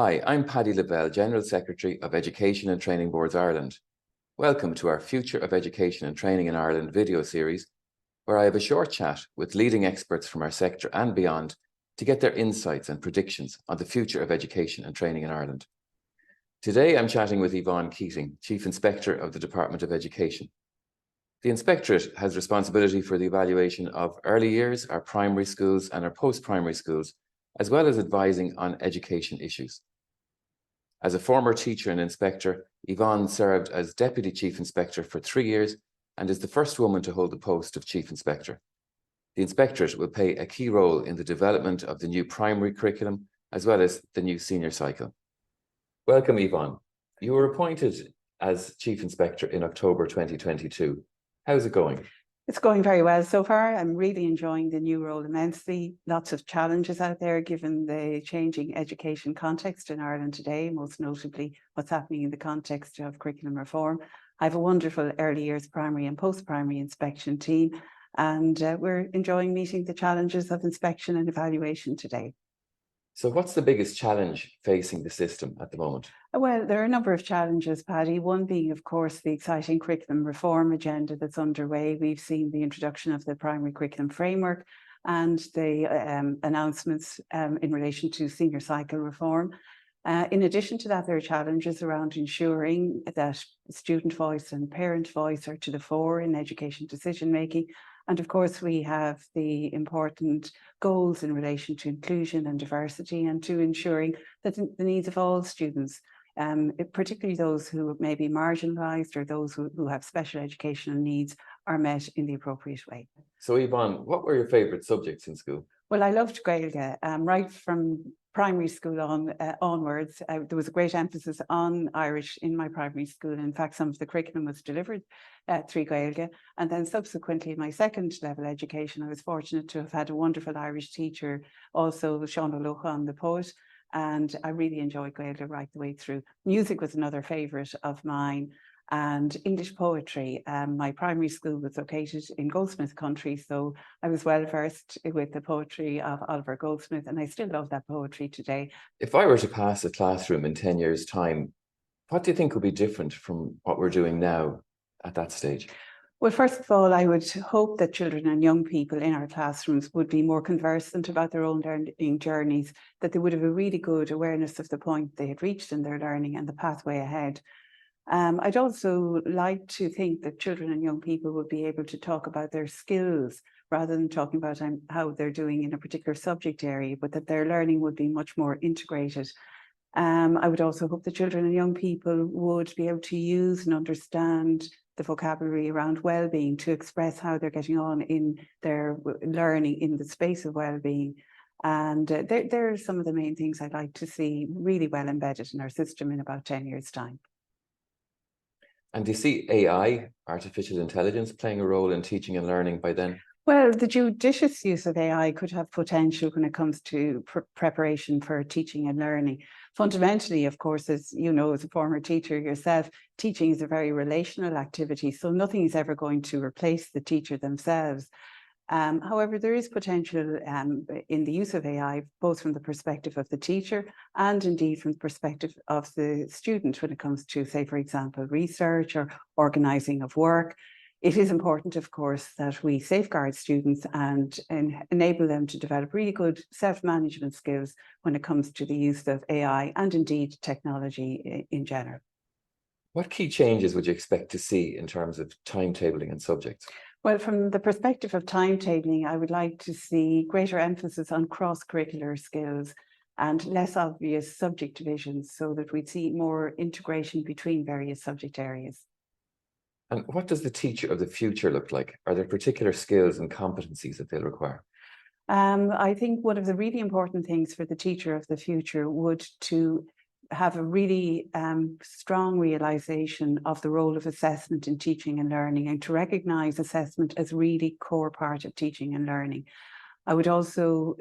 Hi, I'm Paddy Lavelle, General Secretary of Education and Training Boards Ireland. Welcome to our Future of Education and Training in Ireland video series, where I have a short chat with leading experts from our sector and beyond to get their insights and predictions on the future of education and training in Ireland. Today, I'm chatting with Yvonne Keating, Chief Inspector of the Department of Education. The Inspectorate has responsibility for the evaluation of early years, our primary schools and our post-primary schools, as well as advising on education issues. As a former teacher and inspector, Yvonne served as Deputy Chief Inspector for 3 years and is the first woman to hold the post of Chief Inspector. The Inspectorate will play a key role in the development of the new primary curriculum, as well as the new senior cycle. Welcome, Yvonne. You were appointed as Chief Inspector in October 2022. How's it going? It's going very well so far. I'm really enjoying the new role immensely. Lots of challenges out there given the changing education context in Ireland today, most notably what's happening in the context of curriculum reform. I have a wonderful early years primary and post-primary inspection team, and we're enjoying meeting the challenges of inspection and evaluation today. So what's the biggest challenge facing the system at the moment? Well, there are a number of challenges, Paddy. One being, of course, the exciting curriculum reform agenda that's underway. We've seen the introduction of the primary curriculum framework and the announcements in relation to senior cycle reform. In addition to that, there are challenges around ensuring that student voice and parent voice are to the fore in education decision making. And of course, we have the important goals in relation to inclusion and diversity and to ensuring that the needs of all students, particularly those who may be marginalised or those who have special educational needs, are met in the appropriate way. So Yvonne, what were your favourite subjects in school? Well, I loved Gaeilge, right from primary school onwards. There was a great emphasis on Irish in my primary school. In fact, some of the curriculum was delivered through Gaeilge. And then subsequently, in my second level education, I was fortunate to have had a wonderful Irish teacher, also Sean O'Loughlin, the poet. And I really enjoyed Gaeilge right the way through. Music was another favourite of mine. And English poetry. My primary school was located in Goldsmith country, so I was well versed with the poetry of Oliver Goldsmith, and I still love that poetry today. If I were to pass a classroom in 10 years' time, what do you think would be different from what we're doing now at that stage? Well, first of all, I would hope that children and young people in our classrooms would be more conversant about their own learning journeys, that they would have a really good awareness of the point they had reached in their learning and the pathway ahead. I'd also like to think that children and young people would be able to talk about their skills rather than talking about how they're doing in a particular subject area, but that their learning would be much more integrated. I would also hope that children and young people would be able to use and understand the vocabulary around well-being to express how they're getting on in their learning in the space of well-being. And there are some of the main things I'd like to see really well embedded in our system in about 10 years' time. And do you see AI, artificial intelligence, playing a role in teaching and learning by then? Well, the judicious use of AI could have potential when it comes to preparation for teaching and learning. Fundamentally, of course, as you know, as a former teacher yourself, teaching is a very relational activity, so nothing is ever going to replace the teacher themselves. However, there is potential in the use of AI, both from the perspective of the teacher and indeed from the perspective of the student when it comes to, say, for example, research or organising of work. It is important, of course, that we safeguard students and enable them to develop really good self-management skills when it comes to the use of AI and indeed technology in general. What key changes would you expect to see in terms of timetabling and subjects? Well, from the perspective of timetabling, I would like to see greater emphasis on cross-curricular skills and less obvious subject divisions so that we'd see more integration between various subject areas. And what does the teacher of the future look like? Are there particular skills and competencies that they'll require? I think one of the really important things for the teacher of the future would to have a really strong realization of the role of assessment in teaching and learning and to recognize assessment as really core part of teaching and learning. I would also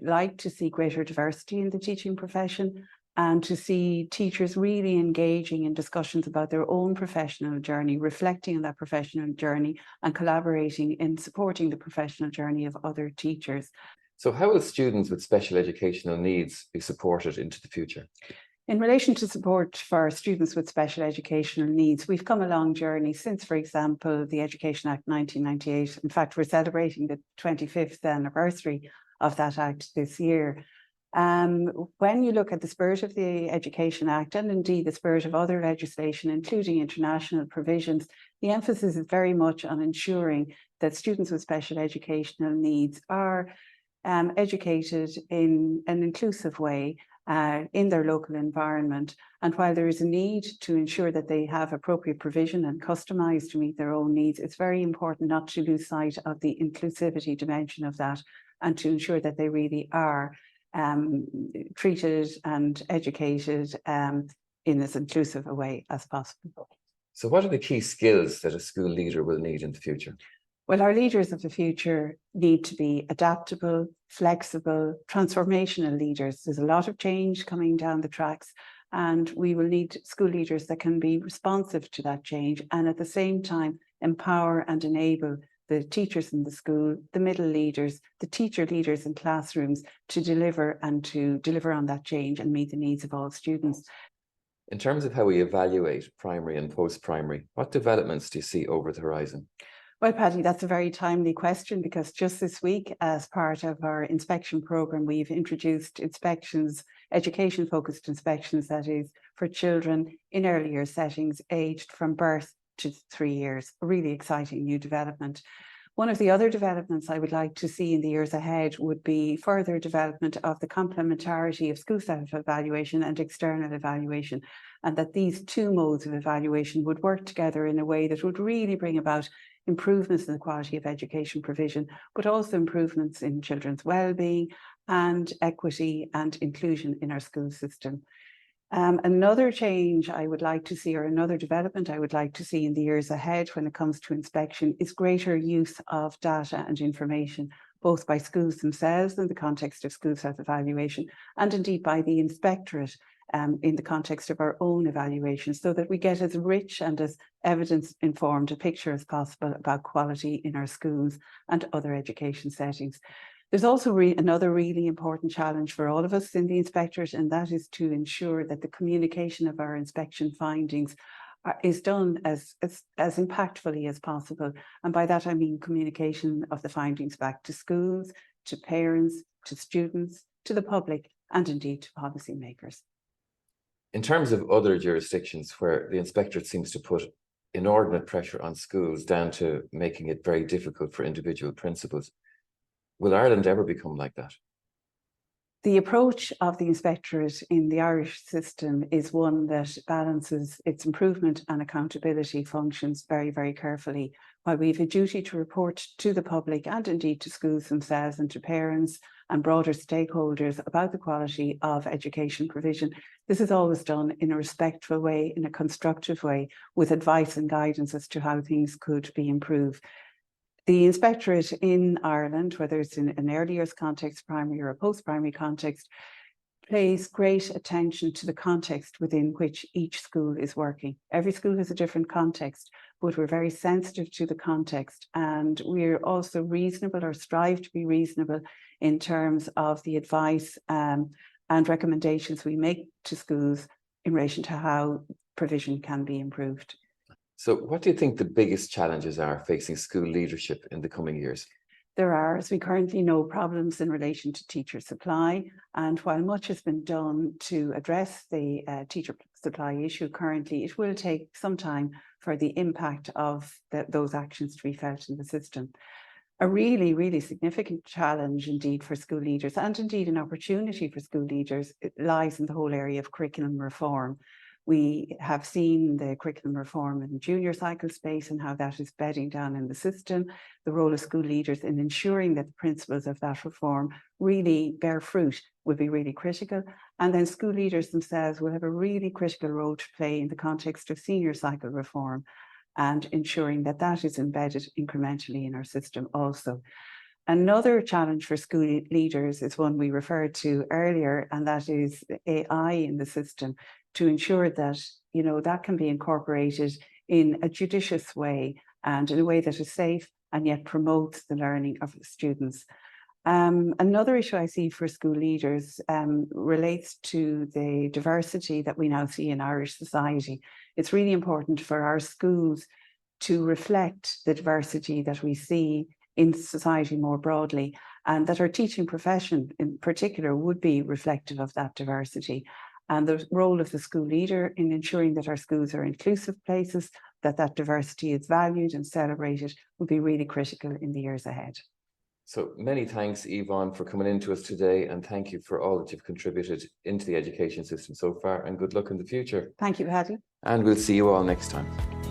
like to see greater diversity in the teaching profession and to see teachers really engaging in discussions about their own professional journey, reflecting on that professional journey and collaborating in supporting the professional journey of other teachers. So how will students with special educational needs be supported into the future? In relation to support for students with special educational needs, we've come a long journey since, for example, the Education Act 1998. In fact, we're celebrating the 25th anniversary of that Act this year. When you look at the spirit of the Education Act and indeed the spirit of other legislation, including international provisions, the emphasis is very much on ensuring that students with special educational needs are educated in an inclusive way in their local environment. And while there is a need to ensure that they have appropriate provision and customised to meet their own needs, it's very important not to lose sight of the inclusivity dimension of that and to ensure that they really are treated and educated in as inclusive a way as possible. So what are the key skills that a school leader will need in the future? Well, our leaders of the future need to be adaptable, flexible, transformational leaders. There's a lot of change coming down the tracks, and we will need school leaders that can be responsive to that change and at the same time empower and enable the teachers in the school, the middle leaders, the teacher leaders in classrooms to deliver on that change and meet the needs of all students. In terms of how we evaluate primary and post-primary, what developments do you see over the horizon? Well, Paddy, that's a very timely question because just this week, as part of our inspection programme, we've introduced inspections, education-focused inspections, that is, for children in earlier settings aged from birth to 3 years. A really exciting new development. One of the other developments I would like to see in the years ahead would be further development of the complementarity of school self-evaluation and external evaluation, and that these two modes of evaluation would work together in a way that would really bring about improvements in the quality of education provision, but also improvements in children's well-being and equity and inclusion in our school system. Another change I would like to see, or another development I would like to see in the years ahead when it comes to inspection, is greater use of data and information, both by schools themselves in the context of school self-evaluation and indeed by the inspectorate in the context of our own evaluation, so that we get as rich and as evidence-informed a picture as possible about quality in our schools and other education settings. There's also another really important challenge for all of us in the inspectorate, and that is to ensure that the communication of our inspection findings is done as impactfully as possible. And by that I mean communication of the findings back to schools, to parents, to students, to the public, and indeed to policymakers. In terms of other jurisdictions where the inspectorate seems to put inordinate pressure on schools down to making it very difficult for individual principals, will Ireland ever become like that? The approach of the inspectorate in the Irish system is one that balances its improvement and accountability functions very, very carefully. While we have a duty to report to the public and indeed to schools themselves and to parents and broader stakeholders about the quality of education provision, this is always done in a respectful way, in a constructive way, with advice and guidance as to how things could be improved. The inspectorate in Ireland, whether it's in an early years context, primary or a post-primary context, pays great attention to the context within which each school is working. Every school has a different context, but we're very sensitive to the context, and we're also reasonable, or strive to be reasonable, in terms of the advice and recommendations we make to schools in relation to how provision can be improved. So what do you think the biggest challenges are facing school leadership in the coming years? There are, as we currently know, problems in relation to teacher supply. And while much has been done to address the teacher supply issue currently, it will take some time for the impact of those actions to be felt in the system. A really, really significant challenge indeed for school leaders, and indeed an opportunity for school leaders, lies in the whole area of curriculum reform. We have seen the curriculum reform in the junior cycle space and how that is bedding down in the system. The role of school leaders in ensuring that the principles of that reform really bear fruit will be really critical. And then school leaders themselves will have a really critical role to play in the context of senior cycle reform and ensuring that that is embedded incrementally in our system also. Another challenge for school leaders is one we referred to earlier, and that is AI in the system, to ensure that, that can be incorporated in a judicious way and in a way that is safe and yet promotes the learning of the students. Another issue I see for school leaders relates to the diversity that we now see in Irish society. It's really important for our schools to reflect the diversity that we see in society more broadly, and that our teaching profession in particular would be reflective of that diversity. And the role of the school leader in ensuring that our schools are inclusive places, that diversity is valued and celebrated, will be really critical in the years ahead. So many thanks, Yvonne, for coming in to us today, and thank you for all that you've contributed into the education system so far, and good luck in the future. Thank you, Paddy. And we'll see you all next time.